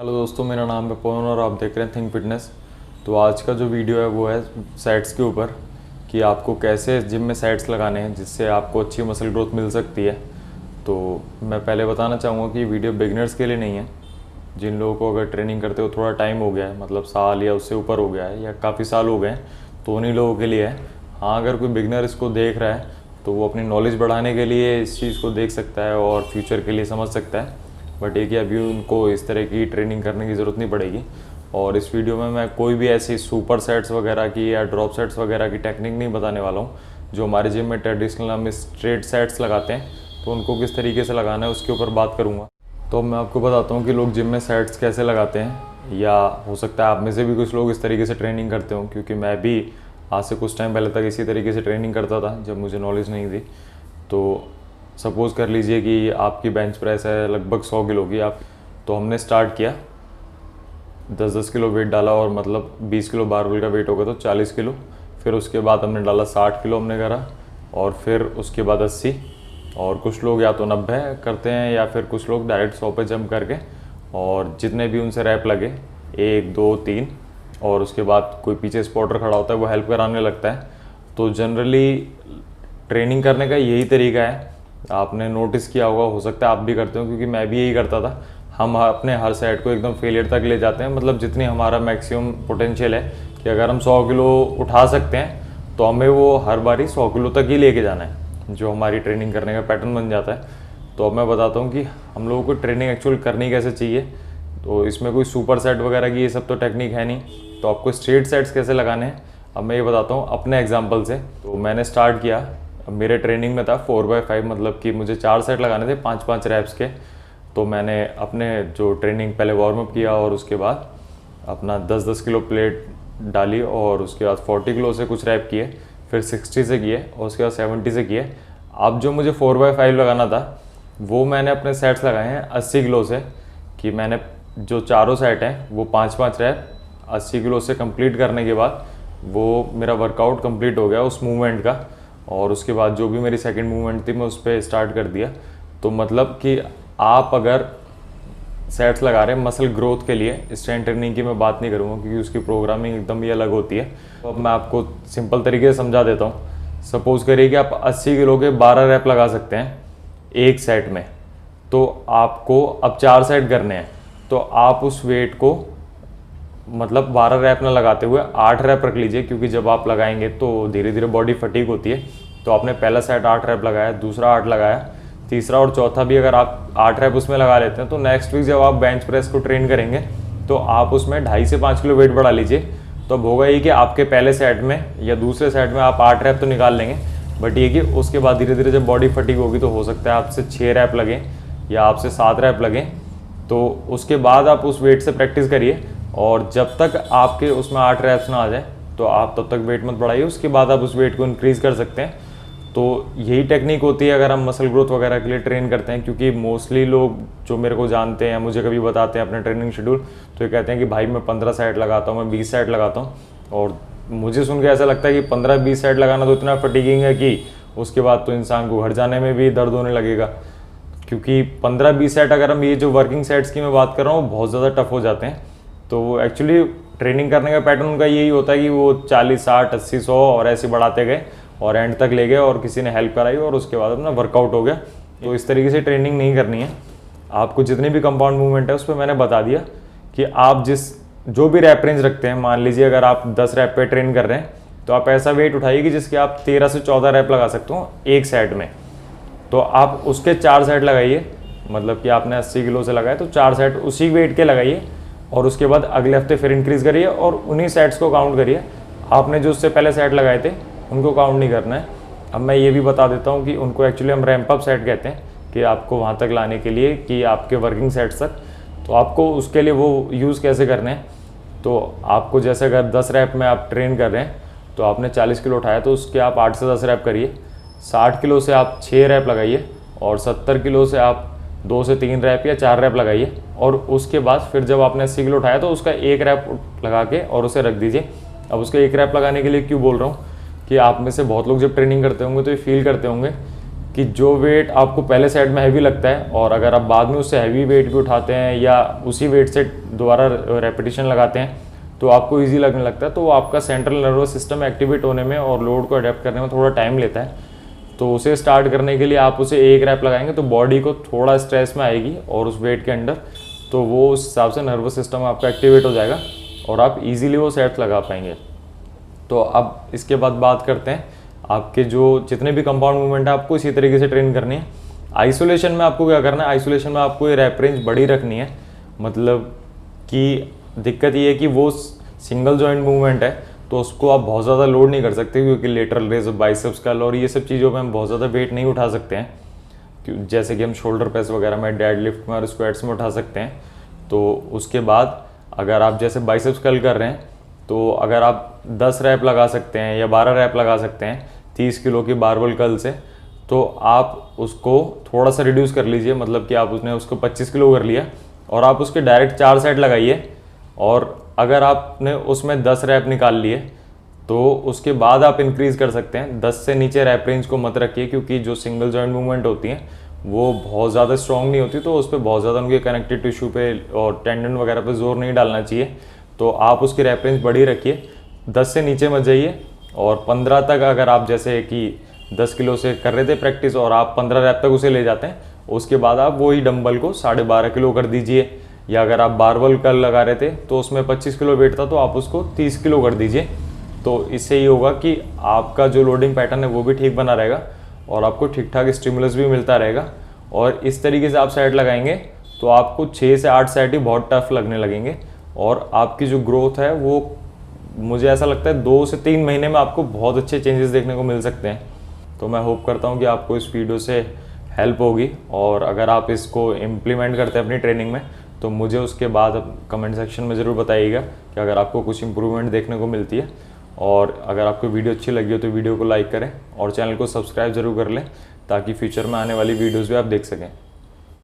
Hello दोस्तों, मेरा नाम है पवन और आप देख रहे हैं थिंक फिटनेस। तो आज का जो वीडियो है वो है सेट्स के ऊपर कि आपको कैसे जिम में सेट्स लगाने हैं जिससे आपको अच्छी मसल ग्रोथ मिल सकती है। तो मैं पहले बताना चाहूँगा कि वीडियो बिगिनर्स के लिए नहीं है। जिन लोगों को अगर ट्रेनिंग करते हो थोड़ा टाइम हो गया है, मतलब साल या उससे ऊपर हो गया है या काफ़ी साल हो गए हैं, तो उन्हीं लोगों के लिए है। हाँ, अगर कोई बिगिनर इसको देख रहा है तो वो अपनी नॉलेज बढ़ाने के लिए इस चीज़ को देख सकता है और फ्यूचर के लिए समझ सकता है। बट एक ही अभी उनको इस तरह की ट्रेनिंग करने की ज़रूरत नहीं पड़ेगी। और इस वीडियो में मैं कोई भी ऐसी सुपर सेट्स वगैरह की या ड्रॉप सेट्स वगैरह की टेक्निक नहीं बताने वाला हूँ। जो हमारे जिम में ट्रेडिशनल हम स्ट्रेट सेट्स लगाते हैं तो उनको किस तरीके से लगाना है उसके ऊपर बात करूँगा। तो मैं आपको बताता हूँ कि लोग जिम में सेट्स कैसे लगाते हैं, या हो सकता है आप में से भी कुछ लोग इस तरीके से ट्रेनिंग करते हो, क्योंकि मैं भी आज से कुछ टाइम पहले तक इसी तरीके से ट्रेनिंग करता था जब मुझे नॉलेज नहीं थी। तो सपोज़ कर लीजिए कि आपकी बेंच प्रेस है लगभग 100 किलो की। तो हमने स्टार्ट किया 10-10 किलो वेट डाला, और मतलब 20 किलो बारबेल का वेट होगा तो 40 किलो। फिर उसके बाद हमने डाला 60 किलो हमने करा, और फिर उसके बाद 80। और कुछ लोग या तो 90 करते हैं या फिर कुछ लोग डायरेक्ट 100 पे जंप करके, और जितने भी उनसे रैप लगे 1 2 3, और उसके बाद कोई पीछे स्पॉटर खड़ा होता है वो हेल्प कराने लगता है। तो जनरली ट्रेनिंग करने का यही तरीका है। आपने नोटिस किया होगा, हो सकता है आप भी करते हो, क्योंकि मैं भी यही करता था। हम अपने हर सेट को एकदम फेलियर तक ले जाते हैं, मतलब जितनी हमारा मैक्सिमम पोटेंशियल है कि अगर हम 100 किलो उठा सकते हैं तो हमें वो हर बारी 100 किलो तक ही लेके जाना है, जो हमारी ट्रेनिंग करने का पैटर्न बन जाता है। तो अब मैं बताता हूँ कि हम लोगों को ट्रेनिंग एक्चुअल करनी कैसे चाहिए। तो इसमें कोई सुपर सेट वगैरह की ये सब तो टेक्निक है नहीं। तो आपको स्ट्रेट सेट्स कैसे लगाने हैं अब मैं ये बताता हूँ अपने एग्जाम्पल से। तो मैंने स्टार्ट किया, मेरे ट्रेनिंग में था 4x5, मतलब कि मुझे 4 सेट लगाने थे 5-5 रैप्स के। तो मैंने अपने जो ट्रेनिंग पहले वार्म अप किया, और उसके बाद अपना 10-10 किलो प्लेट डाली, और उसके बाद 40 किलो से कुछ रैप किए, फिर 60 से किए, और उसके बाद 70 से किए। अब जो मुझे 4x5 लगाना था वो मैंने अपने सेट्स लगाए हैं 80 किलो से, कि मैंने जो चारों सेट हैं वो 5-5 रैप 80 किलो से कंप्लीट करने के बाद वो मेरा वर्कआउट कंप्लीट हो गया उस मूवमेंट का। और उसके बाद जो भी मेरी सेकंड मूवमेंट थी मैं उस पर स्टार्ट कर दिया। तो मतलब कि आप अगर सेट्स लगा रहे हैं मसल ग्रोथ के लिए, स्ट्रेंथ ट्रेनिंग की मैं बात नहीं करूँगा क्योंकि उसकी प्रोग्रामिंग एकदम ही अलग होती है। तो अब मैं आपको सिंपल तरीके से समझा देता हूँ। सपोज़ करिए कि आप 80 किलो के 12 रैप लगा सकते हैं एक सेट में। तो आपको अब 4 सेट करने हैं, तो आप उस वेट को मतलब 12 रैप ना लगाते हुए 8 रैप रख लीजिए, क्योंकि जब आप लगाएंगे तो धीरे धीरे बॉडी फटीग होती है। तो आपने पहला सेट 8 रैप लगाया, दूसरा 8 लगाया, तीसरा और चौथा भी अगर आप 8 रैप उसमें लगा लेते हैं तो नेक्स्ट वीक जब आप बेंच प्रेस को ट्रेन करेंगे तो आप उसमें 2.5 से 5 किलो वेट बढ़ा लीजिए। तो अब होगा ये कि आपके पहले सेट में या दूसरे सेट में आप 8 रैप तो निकाल लेंगे, बट ये कि उसके बाद धीरे धीरे जब बॉडी फटीग होगी तो हो सकता है आपसे 6 रैप लगें या आपसे 7 रैप लगें। तो उसके बाद आप उस वेट से प्रैक्टिस करिए, और जब तक आपके उसमें 8 रैप्स ना आ जाए तो आप तब तक वेट मत बढ़ाइए। उसके बाद आप उस वेट को इंक्रीज़ कर सकते हैं। तो यही टेक्निक होती है अगर हम मसल ग्रोथ वगैरह के लिए ट्रेन करते हैं, क्योंकि मोस्टली लोग जो मेरे को जानते हैं, मुझे कभी बताते हैं अपना ट्रेनिंग शेड्यूल, तो ये कहते हैं कि भाई मैं 15 सेट लगाता हूँ, मैं 20 सेट लगाता हूँ। और मुझे सुन के ऐसा लगता है कि 15-20 सेट लगाना तो इतना फटीगिंग है कि उसके बाद तो इंसान को घर जाने में भी दर्द होने लगेगा। क्योंकि 15-20 सेट अगर हम ये जो वर्किंग सेट्स की मैं बात कर रहा हूँ बहुत ज़्यादा टफ हो जाते हैं। तो एक्चुअली ट्रेनिंग करने का पैटर्न उनका यही होता है कि वो 40, 60, 80, 100 और ऐसे बढ़ाते गए और एंड तक ले गए, और किसी ने हेल्प कराई और उसके बाद अपना वर्कआउट हो गया। तो इस तरीके से ट्रेनिंग नहीं करनी है। आपको जितने भी कंपाउंड मूवमेंट है उस पर मैंने बता दिया कि आप जो भी रैप रेंज रखते हैं, मान लीजिए अगर आप 10 रैप पे ट्रेन कर रहे हैं तो आप ऐसा वेट उठाइए कि जिसके आप 13 से 14 रैप लगा सकते हो एक सेट में। तो आप उसके 4 सेट लगाइए, मतलब कि आपने 80 किलो से लगाए तो 4 सेट उसी वेट के लगाइए, और उसके बाद अगले हफ्ते फिर इंक्रीज़ करिए और उन्हीं सेट्स को काउंट करिए। आपने जो उससे पहले सेट लगाए थे उनको काउंट नहीं करना है। अब मैं ये भी बता देता हूँ कि उनको एक्चुअली हम रैंप अप सेट कहते हैं, कि आपको वहाँ तक लाने के लिए कि आपके वर्किंग सेट्स तक। तो आपको उसके लिए वो यूज़ कैसे करने हैं। तो आपको जैसे अगर 10 रैप में आप ट्रेन कर रहे हैं तो आपने 40 किलो उठाया तो उसके आप 8 से 10 रैप करिए। 60 किलो से आप 6 रैप लगाइए, और 70 किलो से आप 2 से 3 रैप या 4 रैप लगाइए। और उसके बाद फिर जब आपने 80 किलो उठाया तो उसका 1 रैप लगा के और उसे रख दीजिए। अब उसका 1 रैप लगाने के लिए क्यों बोल रहा हूँ कि आप में से बहुत लोग जब ट्रेनिंग करते होंगे तो ये फील करते होंगे कि जो वेट आपको पहले सेट में हैवी लगता है और अगर आप बाद में उससे हैवी वेट भी उठाते हैं या उसी वेट से दोबारा रेपिटेशन लगाते हैं तो आपको इजी लगने लगता है, तो वो आपका सेंट्रल नर्वस सिस्टम एक्टिवेट होने में और लोड को अडेप्ट करने में थोड़ा टाइम लेता है। तो उसे स्टार्ट करने के लिए आप उसे 1 रैप लगाएंगे तो बॉडी को थोड़ा स्ट्रेस में आएगी और उस वेट के अंडर, तो वो उस हिसाब से नर्वस सिस्टम आपका एक्टिवेट हो जाएगा और आप इजीली वो सेट्स लगा पाएंगे। तो अब इसके बाद बात करते हैं आपके जो जितने भी कंपाउंड मूवमेंट है आपको इसी तरीके से ट्रेन करनी है। आइसोलेशन में आपको क्या करना है, आइसोलेशन में आपको ये रैप रेंज बड़ी रखनी है। मतलब कि दिक्कत ये है कि वो सिंगल जॉइंट मूवमेंट है तो उसको आप बहुत ज़्यादा लोड नहीं कर सकते, क्योंकि लेटरल रेज, बाइसेप्स कर्ल और ये सब चीज़ों में हम बहुत ज़्यादा वेट नहीं उठा सकते हैं, जैसे कि हम शोल्डर प्रेस वगैरह में, डेड लिफ्ट में और स्क्वाट्स में उठा सकते हैं। तो उसके बाद अगर आप जैसे बाइसेप्स कर्ल कर रहे हैं तो अगर आप 10 रैप लगा सकते हैं या 12 रैप लगा सकते हैं 30 किलो की बारबल कर्ल से, तो आप उसको थोड़ा सा रिड्यूस कर लीजिए। मतलब कि आप उसको 25 किलो कर लिया और आप उसके डायरेक्ट 4 सेट लगाइए, और अगर आपने उसमें 10 रैप निकाल लिए तो उसके बाद आप इंक्रीज़ कर सकते हैं। 10 से नीचे रैप रेंज को मत रखिए, क्योंकि जो सिंगल जॉइंट मूवमेंट होती हैं वो बहुत ज़्यादा स्ट्रॉन्ग नहीं होती, तो उस पर बहुत ज़्यादा उनके कनेक्टिव टिश्यू पे और टेंडन वगैरह पे जोर नहीं डालना चाहिए। तो आप उसकी रैप रेंज बड़ी रखिए, 10 से नीचे मत जाइए। और 15 तक अगर आप जैसे कि 10 किलो से कर रहे थे प्रैक्टिस और आप 15 रैप तक उसे ले जाते हैं, उसके बाद आप वही डंबल को 12.5 किलो कर दीजिए। या अगर आप बारबल कर्ल लगा रहे थे तो उसमें 25 किलो वेट था तो आप उसको 30 किलो कर दीजिए। तो इससे ये होगा कि आपका जो लोडिंग पैटर्न है वो भी ठीक बना रहेगा और आपको ठीक ठाक स्टिमुलस भी मिलता रहेगा। और इस तरीके से आप सेट लगाएंगे तो आपको 6 से 8 सेट ही बहुत टफ लगने लगेंगे और आपकी जो ग्रोथ है वो, मुझे ऐसा लगता है 2 से 3 महीने में आपको बहुत अच्छे चेंजेस देखने को मिल सकते हैं। तो मैं होप करता हूँ कि आपको इस वीडियो से हेल्प होगी, और अगर आप इसको इम्प्लीमेंट करते हैं अपनी ट्रेनिंग में तो मुझे उसके बाद कमेंट सेक्शन में ज़रूर बताइएगा कि अगर आपको कुछ इंप्रूवमेंट देखने को मिलती है। और अगर आपको वीडियो अच्छी लगी हो तो वीडियो को लाइक करें और चैनल को सब्सक्राइब ज़रूर कर लें, ताकि फ्यूचर में आने वाली वीडियोज़ भी आप देख सकें।